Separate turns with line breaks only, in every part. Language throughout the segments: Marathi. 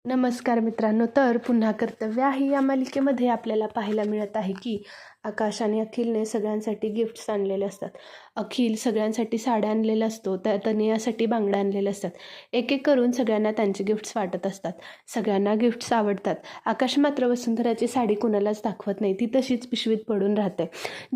नमस्कार मित्रांनो. तर पुन्हा कर्तव्य आहे या मालिकेमध्ये आपल्याला पाहायला मिळत आहे की आकाश आणि अखिलने सगळ्यांसाठी गिफ्ट्स आणलेले असतात. अखिल सगळ्यांसाठी साड्या आणलेल्या असतो, त्या तनयासाठी बांगड्या आणलेल्या असतात. एक एक करून सगळ्यांना त्यांचे गिफ्ट्स वाटत असतात. सगळ्यांना गिफ्ट्स आवडतात. आकाश मात्र वसुंधराची साडी कुणालाच दाखवत नाही, ती तशीच पिशवीत पडून राहते.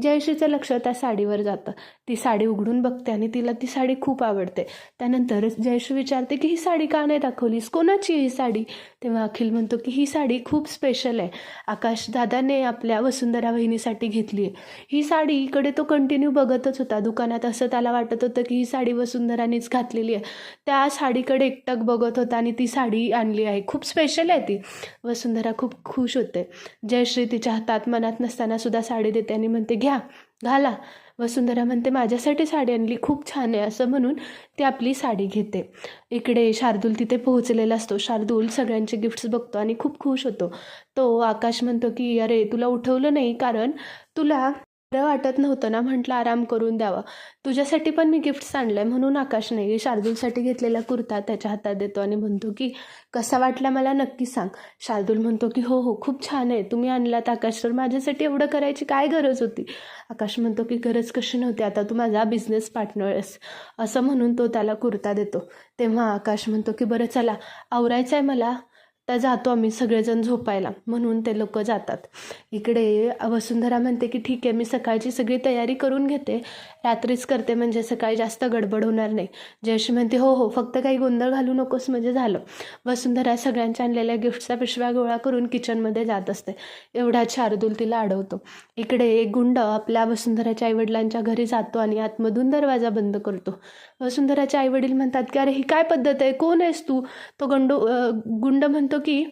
जयश्रीचं लक्ष त्या साडीवर जातं. ती साडी उघडून बघते आणि तिला ती साडी खूप आवडते. त्यानंतर जयश्री विचारते की ही साडी का नाही दाखवलीस, कोणाची ही साडी? तेव्हा अखिल म्हणतो की ही साडी खूप स्पेशल आहे, आकाश दादाने आपल्या वसुंधरा वहिनीसाठी घेतली आहे. ही साडीकडे तो कंटिन्यू बघतच होता दुकानात. असं त्याला वाटत होतं की ही साडी वसुंधरानेच घातलेली आहे. त्या साडीकडे एकटक बघत होता आणि ती साडी आणली आहे, खूप स्पेशल आहे ती. वसुंधरा खूप खुश होते. जयश्री तिच्या हातात मनात नसताना सुद्धा साडी देते आणि म्हणते घ्या, घाला. वसुंधरा म्हणते माझ्यासाठी साडी आणली, खूप छान आहे, असं म्हणून ती आपली साडी घेते. इकडे शार्दूल तिथे पोहोचलेला असतो. शार्दूल सगळ्यांचे गिफ्ट्स बघतो आणि खूप खुश होतो. तो आकाश म्हणतो की अरे तुला उठवलं नाही कारण तुला बरं वाटत नव्हतं ना, म्हटलं आराम करून द्यावा. तुझ्यासाठी पण मी गिफ्ट्स आणलं आहे. म्हणून आकाश नाही, शार्दूलसाठी घेतलेला कुर्ता त्याच्या हातात देतो आणि म्हणतो की कसा वाटला मला नक्की सांग. शार्दूल म्हणतो की हो हो खूप छान आहे, तुम्ही आणलात आकाश, तर माझ्यासाठी एवढं करायची काय गरज होती? आकाश म्हणतो की गरज कशी नव्हती, आता तू माझा बिझनेस पार्टनर आहेस, असं म्हणून तो त्याला कुर्ता देतो. तेव्हा आकाश म्हणतो की बरं चला, आवरायचं आहे मला, तर जातो आम्ही सगळेजण झोपायला. म्हणून ते लोक जातात. इकडे वसुंधरा म्हणते की ठीक आहे, मी सकाळची सगळी तयारी करून घेते, रात्रीच करते म्हणजे सकाळी जास्त गडबड होणार नाही. जयश्री म्हणते हो हो, फक्त काही गोंधळ घालू नकोस म्हणजे झालं. वसुंधरा सगळ्यांच्या आणलेल्या गिफ्टचा पिशव्या गोळा करून किचनमध्ये जात असते. एवढ्यात शार्दूल तिला अडवतो. इकडे एक गुंड आपल्या वसुंधराच्या आईवडिलांच्या घरी जातो आणि आतमधून दरवाजा बंद करतो. वसुंधराचे आईवडील म्हणतात की अरे ही काय पद्धत आहे, कोण आहेस तू? तो गुंड म्हणतो की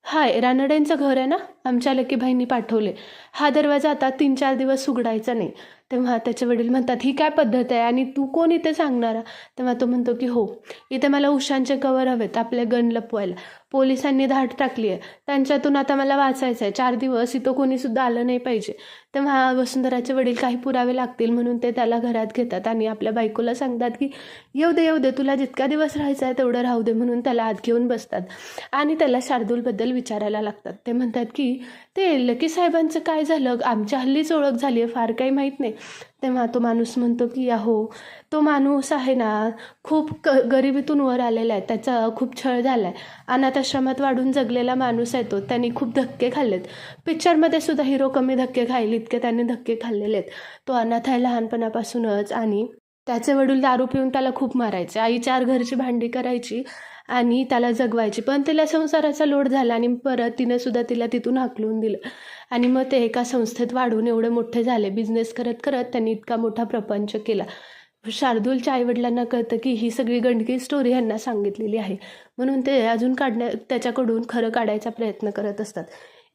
हाय, रानड्यांचं घर आहे ना, आमच्या लकीबाईंनी पाठवले, हा दरवाजा आता 3-4 दिवस उघडायचा नाही. तेव्हा त्याचे वडील म्हणतात ही काय पद्धत आहे आणि तू कोण इथे सांगणारा? तेव्हा तो म्हणतो की हो, इथे मला उशांचे कवर हवेत आपले गन लपवायला. पोलिसांनी धाड टाकली आहे, त्यांच्यातून आता मला वाचायचं आहे. 4 दिवस इथं कोणीसुद्धा आलं नाही पाहिजे. तेव्हा वसुंधराचे वडील काही पुरावे लागतील म्हणून ते त्याला घरात घेतात आणि आपल्या बायकोला सांगतात की येऊ दे येऊ दे, तुला जितका दिवस राहायचं आहे तेवढं राहू दे, म्हणून त्याला आत घेऊन बसतात आणि त्याला शार्दूलबद्दल विचारायला लागतात. ते म्हणतात की ते लकी साहेबांचं काय झालं, आमच्या हल्लीच ओळख झाली आहे, फार काही माहीत नाही. तेव्हा तो माणूस म्हणतो की अहो, तो माणूस आहे ना, खूप गरिबीतून वर आलेला आहे, त्याचा खूप छळ झाला आहे, अनाथाश्रमात वाढून जगलेला माणूस आहे तो, त्यांनी खूप धक्के खाल्लेत. पिक्चरमध्ये सुद्धा हिरो कमी धक्के खाईल इतके त्यांनी धक्के खाल्लेले आहेत. तो अनाथ आहे लहानपणापासूनच आणि त्याचे वडील दारू पिऊन त्याला खूप मारायचे, आई 4 घरची भांडी करायची आणि त्याला जगवायची, पण तिला संसाराचा लोड झाला आणि परत तिने सुद्धा तिला तिथून हाकलून दिलं आणि मग ते एका संस्थेत वाढून एवढे मोठे झाले. बिझनेस करत करत त्यांनी इतका मोठा प्रपंच केला. शार्दूलच्या आईवडिलांना कळतं की ही सगळी गंडकी स्टोरी ह्यांना सांगितलेली आहे, म्हणून ते अजून त्याच्याकडून खरं काढायचा प्रयत्न करत असतात.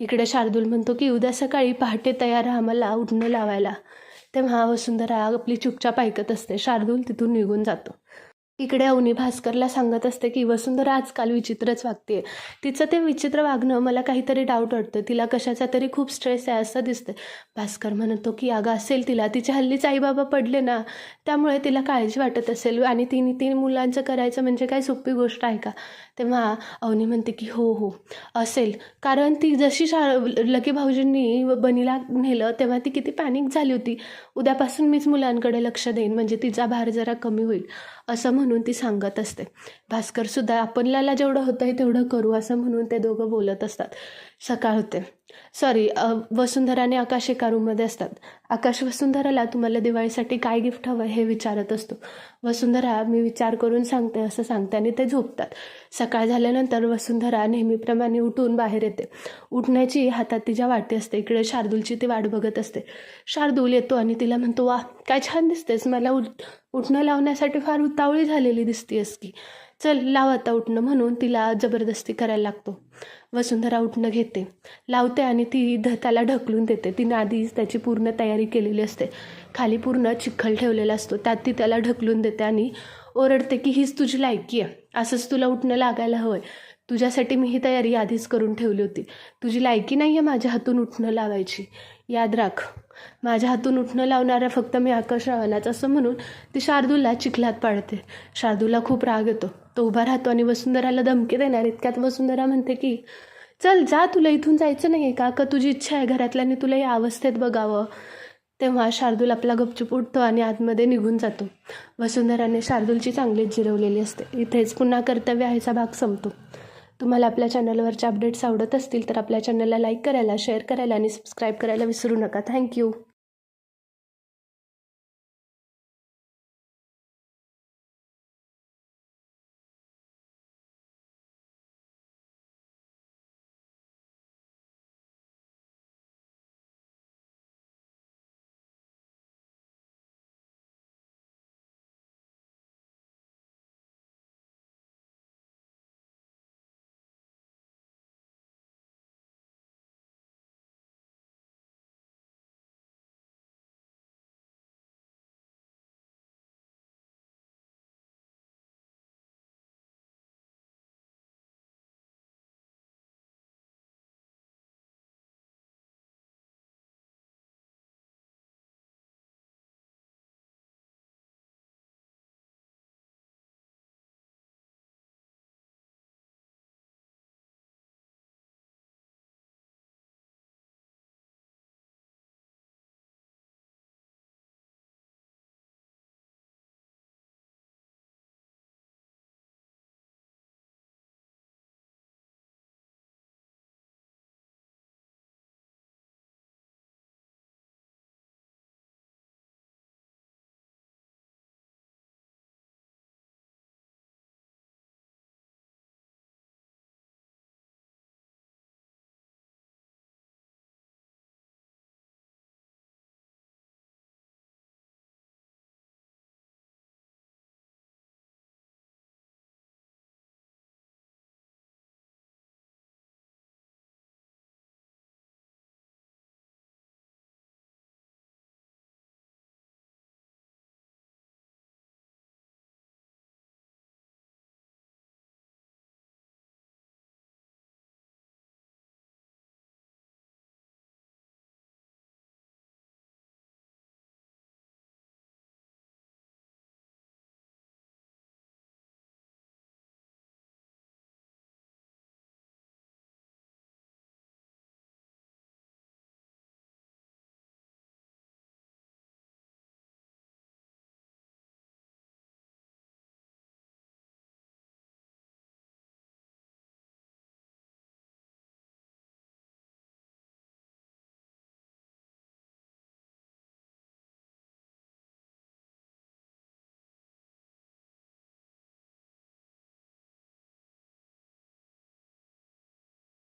इकडे शार्दूल म्हणतो की उद्या सकाळी पहाटे तयार राहा मला उठणं लावायला. तेव्हा वसुंधरा आपली चुपचाप ऐकत असते. शार्दूल तिथून निघून जातो. इकडे अवनी भास्करला सांगत असते की वसुंधरा आजकाल विचित्रच वागते, तिचं ते विचित्र वागणं मला काहीतरी डाऊट वाटतं, तिला कशाचा तरी खूप स्ट्रेस आहे असं दिसतं. भास्कर म्हणतो की अगं असेल तिला, तिच्या हल्लीच आईबाबा पडले ना, त्यामुळे तिला काळजी वाटत असेल आणि तिने 3 मुलांचं करायचं म्हणजे काय सोपी गोष्ट आहे का? तेव्हा अवनी म्हणते की हो हो असेल, कारण ती जशी लकी भाऊजींनी बनीला नेलं तेव्हा ती किती पॅनिक झाली होती. उद्यापासून मीच मुलांकडे लक्ष देईन म्हणजे तिचा भार जरा कमी होईल, असं म्हणून ती सांगत असते. भास्करसुद्धा आपल्याला जेवढं होतं आहे तेवढं करू असं म्हणून ते दोघं बोलत असतात. सकाळ होते. वसुंधरा आणि आकाश एका रूममध्ये असतात. आकाश वसुंधराला तुम्हाला दिवाळीसाठी काय गिफ्ट हवं हे विचारत असतो. वसुंधरा मी विचार करून सांगते असं सांगते आणि ते झोपतात. सकाळ झाल्यानंतर वसुंधरा नेहमीप्रमाणे उठून बाहेर येते. उठण्याची हातात तिच्या वाटी असते. इकडे शार्दूलची ती वाट बघत असते. शार्दूल येतो आणि तिला म्हणतो वा काय छान दिसतेस, मला उठणं लावण्यासाठी फार उतावळी झालेली दिसतेस की, चल लाव आता उठणं, म्हणून तिला जबरदस्ती करायला लागतो. वसुंधरा उठणं घेते, लावते आणि ती त्याला ढकलून देते. तिने आधीच त्याची पूर्ण तयारी केलेली असते. खाली पूर्ण चिखल ठेवलेला असतो, त्यात ती त्याला ढकलून देते आणि ओरडते की हीच तुझी लायकी आहे, असंच तुला उठणं लागायला हवं आहे, तुझ्यासाठी मी ही तयारी आधीच करून ठेवली होती, तुझी लायकी नाही आहे माझ्या हातून उठणं लावायची, याद राख, माझ्या हातून उठणं लावणारा फक्त मी आकाश रावणाच, असं म्हणून ती शार्दूलला चिखलात पाडते. शार्दूलला खूप राग येतो. तो उभा राहतो आणि वसुंधराला धमकी देणार इतक्यात वसुंधरा म्हणते की चल जा, तुला इथून जायचं नाही आहे का तुझी इच्छा आहे घरातल्याने तुला या अवस्थेत बघावं. तेव्हा शार्दूल आपला गपचूप उठतो आणि आतमध्ये निघून जातो. वसुंधराने शार्दूलची चांगलीच जिरवलेली असते. इथेच पुन्हा कर्तव्य आहेचा भाग संपतो. तुम्हाला आपल्या चॅनलवरचे अपडेट्स आवडत असतील तर आपल्या चॅनलला लाईक करायला, शेअर करायला आणि सबस्क्राईब करायला विसरू नका. थँक्यू.